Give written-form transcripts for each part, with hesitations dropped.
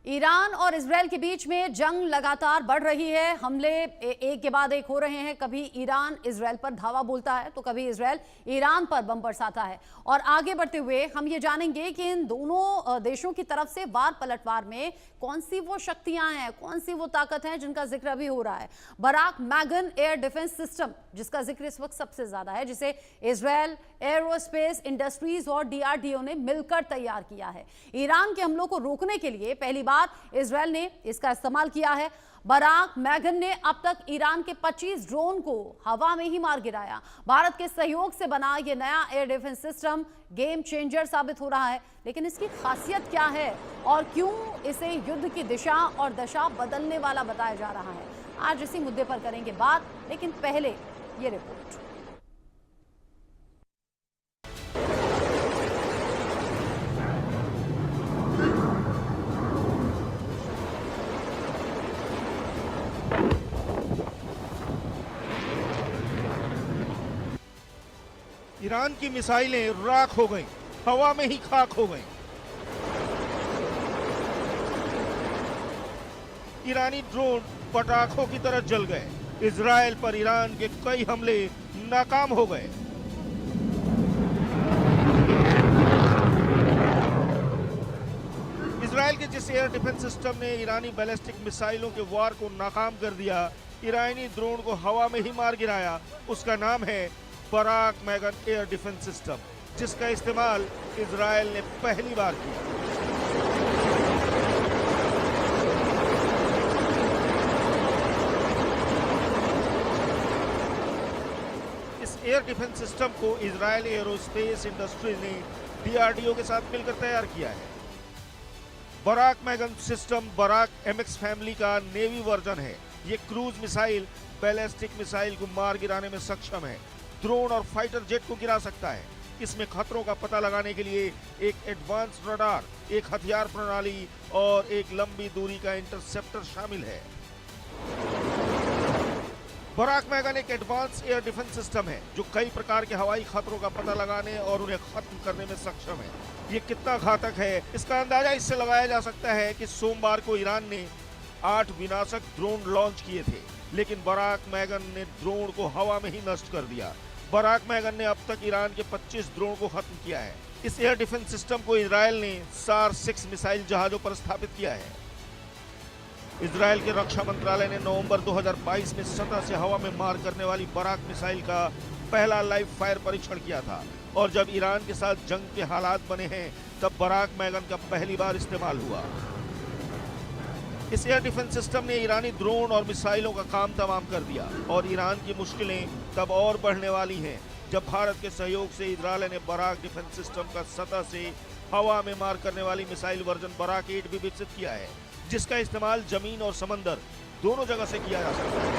Iran और Israel के बीच में जंग लगातार बढ़ रही है। हमले एक के बाद एक हो रहे हैं। कभी ईरान इजरायल पर धावा बोलता है तो कभी इजरायल ईरान पर बम बरसाता है। और आगे बढ़ते हुए हम ये जानेंगे कि इन दोनों देशों की तरफ से वार पलटवार में कौन सी वो शक्तियां हैं, कौन सी वो ताकत है जिनका जिक्र अभी हो रहा है। Barak Magen air defence system, जिसका जिक्र इस वक्त सबसे ज्यादा है, जिसे इजरायल एरोस्पेस इंडस्ट्रीज और डीआरडीओ ने मिलकर तैयार किया है। ईरान के हमलों को रोकने के लिए पहली बार इजरायल ने इसका इस्तेमाल किया है। बराक मैगन ने अब तक ईरान के 25 ड्रोन को हवा में ही मार गिराया। भारत के सहयोग से बना यह नया air defence system game changer साबित हो रहा है। लेकिन इसकी खासियत क्या है और क्यों इसे युद्ध की दिशा और दशा बदलने वाला बताया जा रहा है, आज इसी मुद्दे पर करेंगे बात। लेकिन पहले ये रिपोर्ट। ईरान की मिसाइलें राख हो गईं, हवा में ही खाक हो गईं। ईरानी ड्रोन पटाखों की तरह जल गए। इजरायल पर ईरान के कई हमले नाकाम हो गए। इजरायल के जिस एयर डिफेंस सिस्टम ने ईरानी बैलिस्टिक मिसाइलों के वार को नाकाम कर दिया, ईरानी ड्रोन को हवा में ही मार गिराया, उसका नाम है Barak Magen air defence system, जिसका इस्तेमाल इजरायल ने पहली बार किया। इस एयर डिफेंस सिस्टम को इजरायल एरोस्पेस इंडस्ट्रीज ने डीआरडीओ के साथ मिलकर तैयार किया है। Barak Magen system Barak MX family का नेवी वर्जन है। ये क्रूज मिसाइल बैलिस्टिक मिसाइल को मार गिराने में सक्षम है, ड्रोन और फाइटर जेट को गिरा सकता है। इसमें खतरों का पता लगाने के लिए एक एडवांस रडार, एक हथियार प्रणाली और एक लंबी दूरी का इंटरसेप्टर शामिल है। बराक मैगन एक एडवांस एयर डिफेंस सिस्टम है जो कई प्रकार के हवाई खतरों का पता लगाने और उन्हें खत्म करने में सक्षम है। ये कितना घातक है, इसका अंदाजा इससे लगाया जा सकता है कि सोमवार को ईरान ने 8 विनाशक ड्रोन लॉन्च किए थे, लेकिन बराक मैगन ने ड्रोन को हवा में ही नष्ट कर दिया। बराक मैगन ने अब तक ईरान के 25 ड्रोन को खत्म किया है। इस एयर डिफेंस सिस्टम को इजरायल ने SAR-6 मिसाइल जहाजों पर स्थापित किया है। इजरायल के रक्षा मंत्रालय ने नवंबर 2022 में सतह से हवा में मार करने वाली बराक मिसाइल का पहला लाइव फायर परीक्षण किया था। और जब ईरान के साथ जंग के हालात बने हैं, तब बराक मैगन का पहली बार इस्तेमाल हुआ। इस एयर डिफेंस सिस्टम ने ईरानी ड्रोन और मिसाइलों का काम तमाम कर दिया और ईरान की मुश्किलें तब और बढ़ने वाली हैं जब भारत के सहयोग से इजरायल ने बराक डिफेंस सिस्टम का सतह से हवा में मार करने वाली मिसाइल वर्जन बराक 8 भी विकसित किया है, जिसका इस्तेमाल जमीन और समंदर दोनों जगह से किया जा सकता है।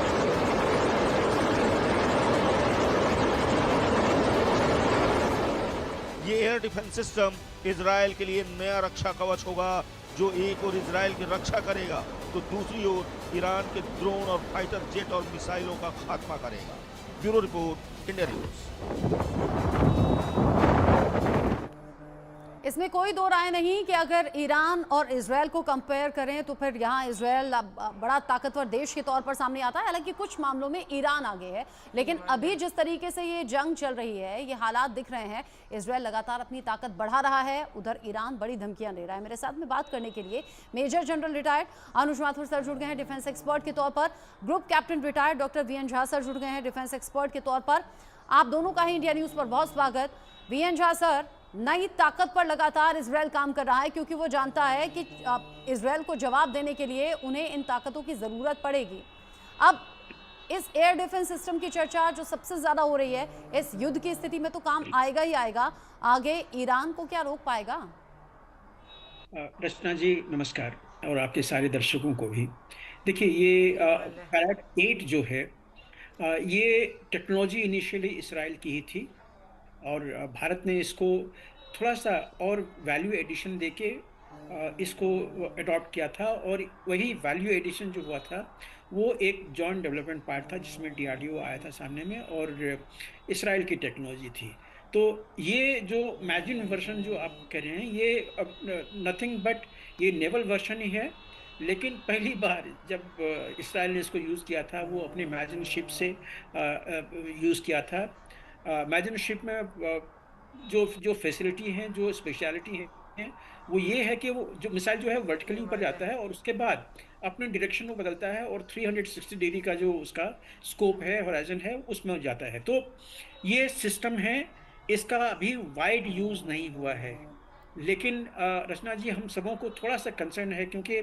ये एयर डिफेंस सिस्टम इजरायल के लिए नया रक्षा कवच होगा, जो एक ओर इजरायल की रक्षा करेगा तो दूसरी ओर ईरान के ड्रोन और फाइटर जेट और मिसाइलों का खात्मा करेगा। Bureau report, India news. इसमें कोई दो राय नहीं कि अगर ईरान और इजरायल को कंपेयर करें तो फिर यहाँ इजरायल बड़ा ताकतवर देश के तौर पर सामने आता है। हालांकि कुछ मामलों में ईरान आगे है, लेकिन अभी जिस तरीके से ये जंग चल रही है, ये हालात दिख रहे हैं, इजरायल लगातार अपनी ताकत बढ़ा रहा है, उधर ईरान बड़ी धमकियां दे रहा है। मेरे साथ में बात करने के लिए major general retired Anuj Mathur sir जुड़ गए हैं डिफेंस एक्सपर्ट के तौर पर। Group captain retired doctor VN Jha sir जुड़ गए हैं डिफेंस एक्सपर्ट के तौर पर। आप दोनों का ही इंडिया न्यूज पर बहुत स्वागत। वीएन झा सर, नई ताकत पर लगातार इजरायल काम कर रहा है क्योंकि वो जानता है कि इजरायल को जवाब देने के लिए उन्हें इन ताकतों की जरूरत पड़ेगी। अब इस एयर डिफेंस सिस्टम की चर्चा जो सबसे ज्यादा हो रही है, इस युद्ध की स्थिति में तो काम आएगा ही आएगा। आगे ईरान को क्या रोक पाएगा? रचना जी नमस्कार, और आपके सारे दर्शकों को भी। देखिए, ये बराक 8 जो है, ये टेक्नोलॉजी इनिशियली इसराइल की ही थी और भारत ने इसको थोड़ा सा और वैल्यू एडिशन देके इसको अडॉप्ट किया था। और वही वैल्यू एडिशन जो हुआ था वो एक जॉइंट डेवलपमेंट पार्ट था जिसमें डीआरडीओ आया था सामने में और इसराइल की टेक्नोलॉजी थी। तो ये जो मैजिन वर्जन जो आप कह रहे हैं, ये नथिंग बट ये नेवल वर्जन ही है। लेकिन पहली बार जब इसराइल ने इसको यूज़ किया था, वो अपने मैजिन शिप से यूज़ किया था। मैजिन शिप में जो जो फैसिलिटी हैं, जो स्पेशलिटी है, वो ये है कि वो जो मिसाइल जो है वर्टिकली ऊपर जाता है और उसके बाद अपने डायरेक्शन को बदलता है और 360 डिग्री का जो उसका स्कोप है, होराइजन है, उसमें जाता है। तो ये सिस्टम है, इसका अभी वाइड यूज़ नहीं हुआ है। लेकिन रचना जी, हम सबों को थोड़ा सा कंसर्न है, क्योंकि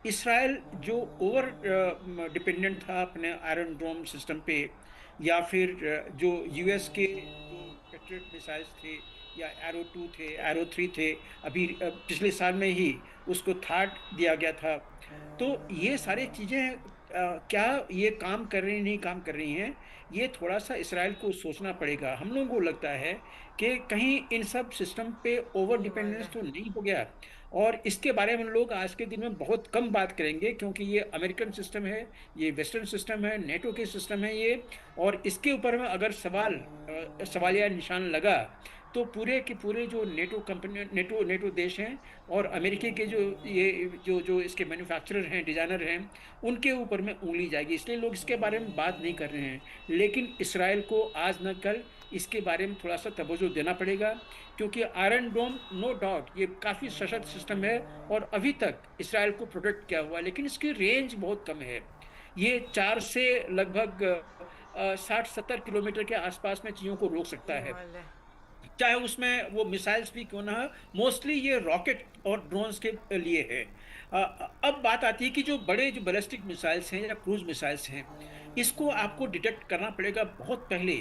इसराइल जो ओवर डिपेंडेंट था अपने आयरन डोम सिस्टम पे, या फिर जो यूएस के जो पेट्रियट मिसाइल्स थे, या एरो 2 थे, एरो 3 थे, अभी पिछले साल में ही उसको थार्ड दिया गया था। तो ये सारी चीज़ें क्या ये काम कर रही नहीं काम कर रही हैं, ये थोड़ा सा इसराइल को सोचना पड़ेगा। हम लोगों को लगता है कि कहीं इन सब सिस्टम पे ओवर डिपेंडेंस तो नहीं हो गया, और इसके बारे में हम लोग आज के दिन में बहुत कम बात करेंगे, क्योंकि ये अमेरिकन सिस्टम है, ये वेस्टर्न सिस्टम है, नेटो के सिस्टम है ये, और इसके ऊपर में अगर सवालिया निशान लगा तो पूरे के पूरे जो नेटो कंपनी, नेटो देश हैं और अमेरिका के जो ये जो इसके मैन्युफैक्चरर हैं, डिज़ाइनर हैं, उनके ऊपर में उंगली जाएगी। इसलिए लोग इसके बारे में बात नहीं कर रहे हैं। लेकिन इसराइल को आज न कल इसके बारे में थोड़ा सा तवज्जो देना पड़ेगा, क्योंकि आयरन डोम नो डाउट ये काफ़ी सशक्त सिस्टम है और अभी तक इसराइल को प्रोटेक्ट किया हुआ है, लेकिन इसकी रेंज बहुत कम है। ये 4 से लगभग 60-70 किलोमीटर के आसपास में चीज़ों को रोक सकता है, चाहे उसमें वो मिसाइल्स भी क्यों ना हो। मोस्टली ये रॉकेट और ड्रोन्स के लिए है। अब बात आती है कि जो बड़े जो बैलिस्टिक मिसाइल्स हैं या क्रूज मिसाइल्स हैं, इसको आपको डिटेक्ट करना पड़ेगा बहुत पहले,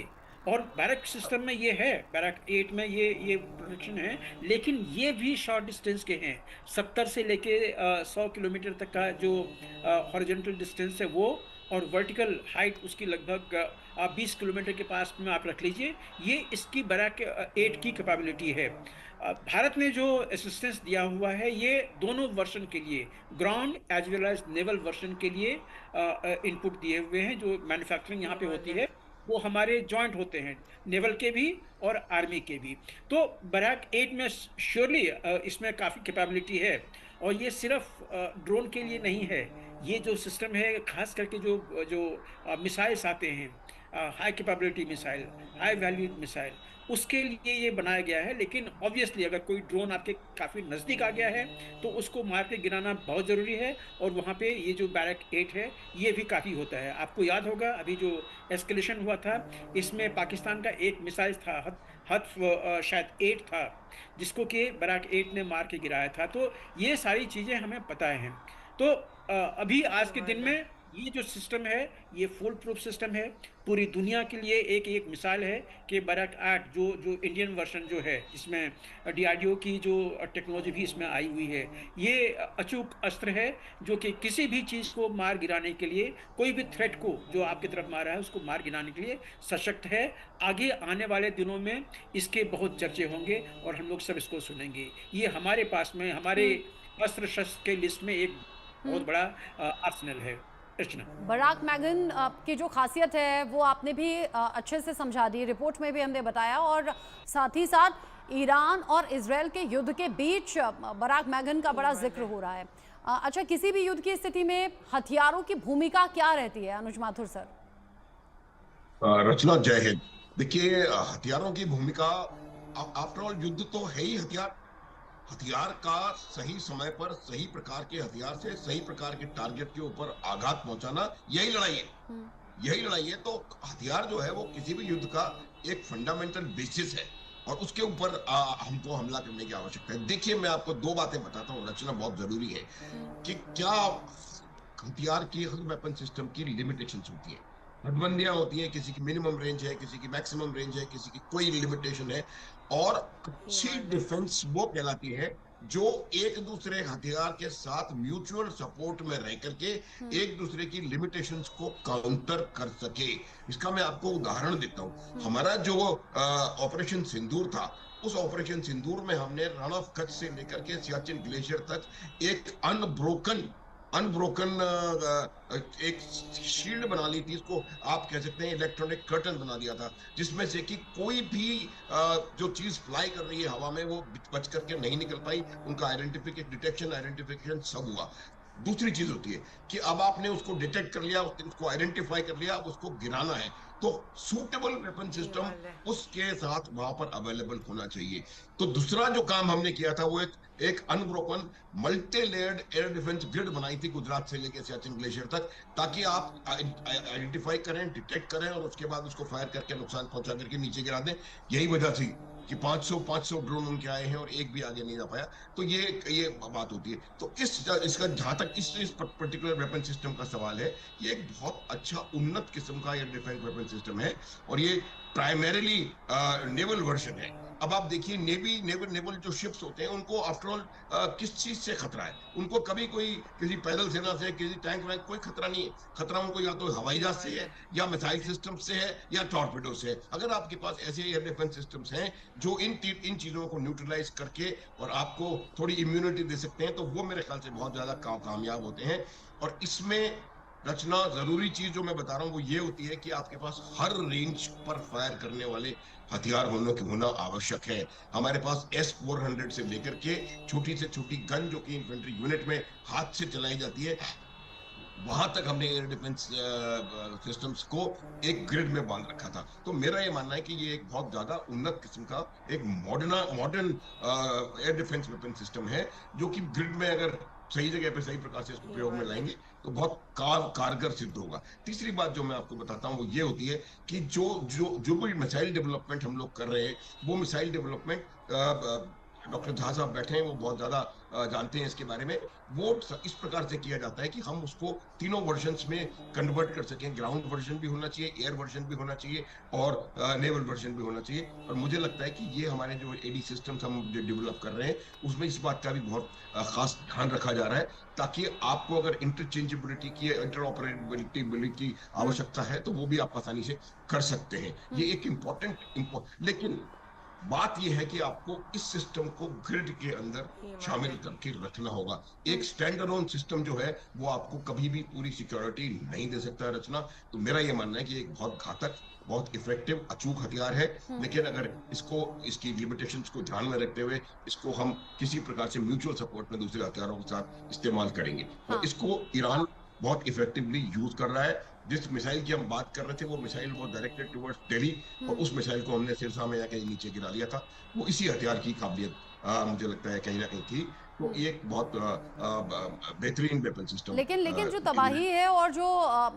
और बैरक सिस्टम में ये है, बैरक 8 में ये प्रोटेक्शन है। लेकिन ये भी शॉर्ट डिस्टेंस के हैं, 70 से लेके 100 किलोमीटर तक का जो हॉरिजॉन्टल डिस्टेंस है वो, और वर्टिकल हाइट उसकी लगभग 20 किलोमीटर के पास में आप रख लीजिए। ये इसकी बैरक 8 की कैपेबिलिटी है। भारत ने जो असिस्टेंस दिया हुआ है, ये दोनों वर्जन के लिए, ground as well as naval version के लिए इनपुट दिए हुए हैं। जो मैन्युफैक्चरिंग यहाँ पे होती है वो हमारे जॉइंट होते हैं, नेवल के भी और आर्मी के भी। तो बैरक 8 में श्योरली इसमें काफ़ी कैपेबिलिटी है, और ये सिर्फ ड्रोन के लिए नहीं है। ये जो सिस्टम है, खास करके जो मिसाइल्स आते हैं, high capability missile, high value missile, उसके लिए ये बनाया गया है। लेकिन ऑब्वियसली अगर कोई ड्रोन आपके काफ़ी नज़दीक आ गया है तो उसको मार के गिराना बहुत ज़रूरी है, और वहाँ पे ये जो बैरक 8 है ये भी काफ़ी होता है। आपको याद होगा अभी जो एस्केलेशन हुआ था, इसमें पाकिस्तान का एक मिसाइल था, हत्फ शायद 8 था, जिसको कि बैरक 8 ने मार के गिराया था। तो ये सारी चीज़ें हमें पता हैं। तो अभी आज के दिन में ये जो सिस्टम है ये फुल प्रूफ सिस्टम है, पूरी दुनिया के लिए एक मिसाल है कि बैरक 8 जो इंडियन वर्जन जो है, इसमें डीआरडीओ की जो टेक्नोलॉजी भी इसमें आई हुई है, ये अचूक अस्त्र है जो कि किसी भी चीज़ को मार गिराने के लिए, कोई भी थ्रेट को जो आपकी तरफ मार रहा है उसको मार गिराने के लिए सशक्त है। आगे आने वाले दिनों में इसके बहुत चर्चे होंगे और हम लोग सब इसको सुनेंगे। ये हमारे पास में, हमारे अस्त्र शस्त्र के लिस्ट में एक बहुत बड़ा आर्सेनल है। बैरक मैगन की जो खासियत है वो आपने भी अच्छे से समझा दी, रिपोर्ट में भी हमने बताया, और साथ ही साथ ईरान और इजराइल के युद्ध के बीच बैरक मैगन का बड़ा जिक्र हो रहा है। अच्छा, किसी भी युद्ध की स्थिति में हथियारों की भूमिका क्या रहती है, अनुज माथुर सर? रचना, जय हिंद। देखिए, हथियारों की भूमिका, आफ्टर ऑल युद्ध तो है ही हथियार का सही समय पर सही प्रकार के हथियार से सही प्रकार के टारगेट के ऊपर आघात पहुंचाना, यही लड़ाई है। यही लड़ाई है। तो हथियार जो है वो किसी भी युद्ध का एक फंडामेंटल बेसिस है, और उसके ऊपर हमको हमला करने की आवश्यकता है। देखिए, मैं आपको दो बातें बताता हूँ, रचना, बहुत जरूरी है कि क्या हथियार की, वेपन सिस्टम की लिमिटेशंस होती है, हदबंदियां होती है। किसी की मिनिमम रेंज है, किसी की मैक्सिमम रेंज है, किसी की कोई लिमिटेशन है। और अच्छी डिफेंस वो कहलाती है जो एक दूसरे हथियार के साथ म्यूचुअल सपोर्ट में रह करके एक दूसरे की लिमिटेशंस को काउंटर कर सके। इसका मैं आपको उदाहरण देता हूँ। हमारा जो ऑपरेशन सिंदूर था, उस ऑपरेशन सिंदूर में हमने रण ऑफ कच्छ से लेकर के सियाचिन ग्लेशियर तक एक अनब्रोकन अनब्रोकन एक शील्ड बना ली थी, इसको आप कह सकते हैं इलेक्ट्रॉनिक कर्टन बना दिया था, जिसमें से कि कोई भी जो चीज फ्लाई कर रही है हवा में वो बच करके नहीं निकल पाई। उनका आइडेंटिफिकेशन सब हुआ। दूसरी चीज होती है कि अब आपने उसको डिटेक्ट कर लिया, उसको आइडेंटिफाई कर लिया, अब उसको गिराना है, तो सूटेबल वेपन सिस्टम उसके साथ वहां पर अवेलेबल होना चाहिए। तो दूसरा जो काम हमने किया था वो एक unbroken multi layered air defence grid बनाई थी गुजरात से लेकर सियाचिन ग्लेशियर तक, ताकि आप आइडेंटिफाई करें, डिटेक्ट करें और उसके बाद उसको फायर करके नुकसान पहुंचा करके नीचे गिरा दें। यही वजह थी कि 500 ड्रोन उनके आए हैं और एक भी आगे नहीं जा पाया। तो ये बात होती है। तो इसका जहां तक इस पर्टिकुलर वेपन सिस्टम का सवाल है, ये एक बहुत अच्छा उन्नत किस्म का एयर डिफेंस वेपन सिस्टम है और ये प्राइमरीली नेवल वर्जन है। अब आप देखिए नेवल जो शिप्स होते हैं उनको आफ्टरऑल किस चीज से खतरा है? उनको कभी कोई किसी पैदल सेना से, किसी टैंक वैंक कोई खतरा नहीं है। खतरा उनको या तो हवाई जहाज से है, या मिसाइल सिस्टम से है, या टॉर्पेडो से है। अगर आपके पास ऐसे एयर डिफेंस सिस्टम्स हैं जो इन चीजों को न्यूट्रलाइज करके और आपको थोड़ी इम्यूनिटी दे सकते हैं, तो वो मेरे ख्याल से बहुत ज्यादा कामयाब होते हैं। और इसमें रचना जरूरी चीज जो मैं बता रहा हूं वो ये होती है कि आपके पास हर रेंज पर फायर करने वाले हथियार होना आवश्यक है। हमारे पास S-400 से लेकर के छोटी से छोटी गन जो कि इन्फेंट्री यूनिट में हाथ से चलाई जाती है, वहां तक हमने एयर डिफेंस सिस्टम्स को एक ग्रिड में बांध रखा था। तो मेरा ये मानना है कि ये एक बहुत ज्यादा उन्नत किस्म का एक modern air defence weapon system है, जो कि ग्रिड में अगर सही जगह पे सही प्रकार से इसको प्रयोग में लाएंगे तो बहुत कारगर सिद्ध होगा। तीसरी बात जो मैं आपको बताता हूँ वो ये होती है कि जो भी मिसाइल डेवलपमेंट हम लोग कर रहे हैं, वो मिसाइल डेवलपमेंट डॉक्टर झा साहब बैठे हैं, वो बहुत ज्यादा जानते हैं इसके बारे में। वो इस प्रकार से किया जाता है कि हम उसको तीनों वर्जन्स में कन्वर्ट कर सकें। ग्राउंड वर्जन भी होना चाहिए, एयर वर्जन भी होना चाहिए और नेवल वर्जन भी होना चाहिए। और मुझे लगता है कि ये हमारे जो एडी सिस्टम्स हम डेवलप कर रहे हैं उसमें इस बात का भी बहुत खास ध्यान रखा जा रहा है, ताकि आपको अगर इंटरचेंजेबिलिटी की, इंटरऑपरेबिलिटी की आवश्यकता है तो वो भी आप आसानी से कर सकते हैं। ये एक लेकिन बात यह है कि आपको इस सिस्टम को ग्रिड के अंदर शामिल करके रखना होगा। एक स्टैंड अलोन सिस्टम जो है वो आपको कभी भी पूरी सिक्योरिटी नहीं दे सकता है रचना। तो मेरा ये मानना है कि एक बहुत घातक, बहुत इफेक्टिव, अचूक हथियार है, लेकिन अगर इसकी लिमिटेशंस को ध्यान में रखते हुए इसको हम किसी प्रकार से म्यूचुअल सपोर्ट में दूसरे हथियारों के साथ इस्तेमाल करेंगे, और इसको ईरान बहुत इफेक्टिवली यूज कर रहा है। जिस मिसाइल की हम बात कर रहे थे वो मिसाइल वो डायरेक्टेड टुवर्ड्स दिल्ली, और उस मिसाइल को हमने सिरसा में या कहीं नीचे गिरा दिया था। वो इसी हथियार की काबिलियत मुझे लगता है कहीं ना कहीं थी। तो ये एक बहुत बेहतरीन वेपन सिस्टम। लेकिन जो तबाही है और जो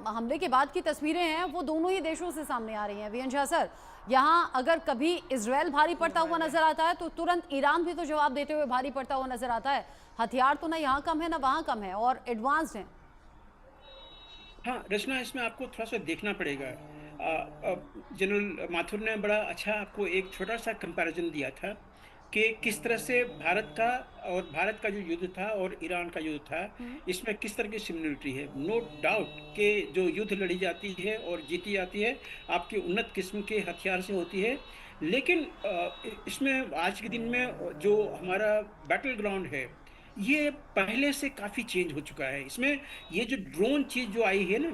हमले के बाद की तस्वीरें हैं वो दोनों ही देशों से सामने आ रही हैं। वीएन झा सर, यहाँ अगर कभी इजराइल भारी पड़ता हुआ नजर आता है तो तुरंत ईरान भी तो जवाब देते हुए भारी पड़ता हुआ नजर आता है। हथियार तो ना यहाँ कम है ना वहाँ कम है और एडवांस्ड है। हाँ रचना, इसमें आपको थोड़ा सा देखना पड़ेगा। जनरल माथुर ने बड़ा अच्छा आपको एक छोटा सा कंपैरिजन दिया था कि किस तरह से भारत का जो युद्ध था और ईरान का युद्ध था, इसमें किस तरह की सिमिलरिटी है। नो डाउट कि जो युद्ध लड़ी जाती है और जीती जाती है आपकी उन्नत किस्म के हथियार से होती है, लेकिन इसमें आज के दिन में जो हमारा बैटल ग्राउंड है ये पहले से काफ़ी चेंज हो चुका है। इसमें ये जो ड्रोन चीज़ जो आई है ना,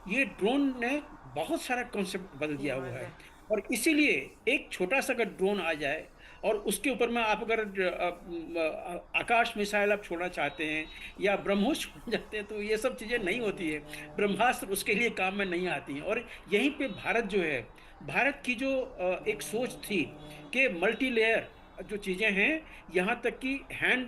ये ड्रोन ने बहुत सारा कॉन्सेप्ट बदल दिया हुआ है। और इसीलिए एक छोटा सा अगर ड्रोन आ जाए और उसके ऊपर में आप अगर आकाश मिसाइल आप छोड़ना चाहते हैं या ब्रह्मोस छोड़ना चाहते हैं तो ये सब चीज़ें नहीं होती है। ब्रह्मास्त्र उसके लिए काम में नहीं आती हैं। और यहीं पे भारत जो है, भारत की जो एक सोच थी कि मल्टी लेयर जो चीज़ें हैं, यहाँ तक कि हैंड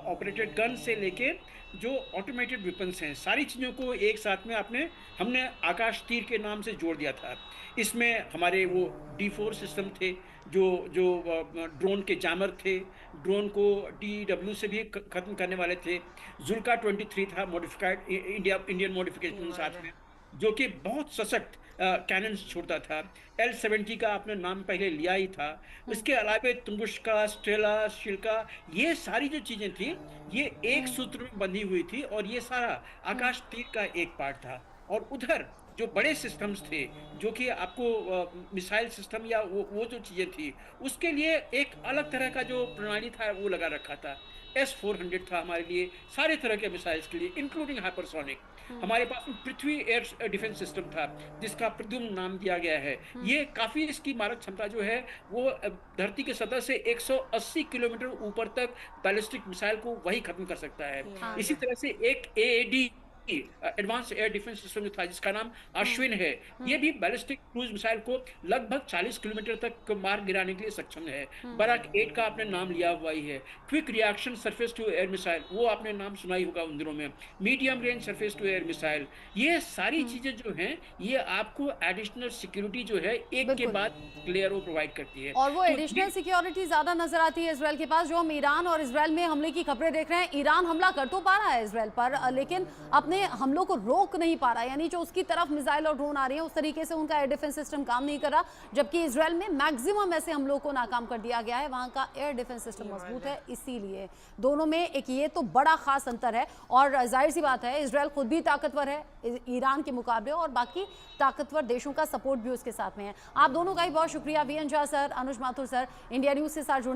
ऑपरेटेड गन से लेके जो ऑटोमेटेड वेपन्स हैं, सारी चीज़ों को एक साथ में हमने आकाश तीर के नाम से जोड़ दिया था। इसमें हमारे वो D4 सिस्टम थे जो ड्रोन के जामर थे, ड्रोन को DW से भी ख़त्म करने वाले थे। जुल्का 23 था मॉडिफाइड इंडियन मॉडिफिकेशन साथ में, जो कि बहुत सशक्त कैनन छोड़ता था। L-70 का आपने नाम पहले लिया ही था। उसके अलावा तुंगुश्का, स्ट्रेला, शिल्का, ये सारी जो चीज़ें थी ये एक सूत्र में बंधी हुई थी और ये सारा आकाश तीर का एक पार्ट था। और उधर जो बड़े सिस्टम्स थे, जो कि आपको मिसाइल सिस्टम या वो जो चीज़ें थी, उसके लिए एक अलग तरह का जो प्रणाली था वो लगा रखा था। S-400 था हमारे लिए सारे तरह के मिसाइल्स के लिए, इंक्लूडिंग हाइपरसोनिक। हमारे पास में पृथ्वी एयर डिफेंस सिस्टम था, जिसका प्रद्युम्न नाम दिया गया है। ये काफ़ी, इसकी मारक क्षमता जो है वो धरती के सतह से 180 किलोमीटर ऊपर तक बैलिस्टिक मिसाइल को वही खत्म कर सकता है। इसी तरह से एक AAD advance air defence system जो था, जिसका नाम अश्विन है, ये भी बैलिस्टिक क्रूज मिसाइल को लगभग 40 किलोमीटर तक मार गिराने के लिए सक्षम है। बराक 8 का आपने नाम लिया हुआ ही है। Quick reaction surface to air missile, वो आपने नाम सुना ही होगा उन दिनों में। Medium range surface to air missile, ये सारी चीजें जो हैं, ये आपको एडिशनल सिक्योरिटी जो है एक के बाद लेयर वो प्रोवाइड करती है। और वो तो एडिशनल सिक्योरिटी ज्यादा नजर आती है इसराइल के पास। जो हम ईरान और इसराइल में हमले की खबरें देख रहे हैं, ईरान हमला कर तो पा रहा है इसराइल पर, लेकिन अपने हमलों को रोक नहीं पा रहा, यानी जो उसकी तरफ मिसाइल और ड्रोन आ रही है उस तरीके से उनका एयर डिफेंस सिस्टम काम नहीं कर रहा। जबकि इसराइल में मैक्सिमम ऐसे हमलों को नाकाम कर दिया गया है, वहां का एयर डिफेंस सिस्टम मजबूत है। इसीलिए दोनों में एक ये तो बड़ा खास अंतर है। और जाहिर सी बात है, इसराइल खुद भी ताकतवर है ईरान के मुकाबले, और बाकी ताकतवर देशों का सपोर्ट भी उसके साथ में है। आप दोनों का ही बहुत शुक्रिया, वीएन झा सर, अनुज माथुर सर, इंडिया न्यूज से साथ जुड़ने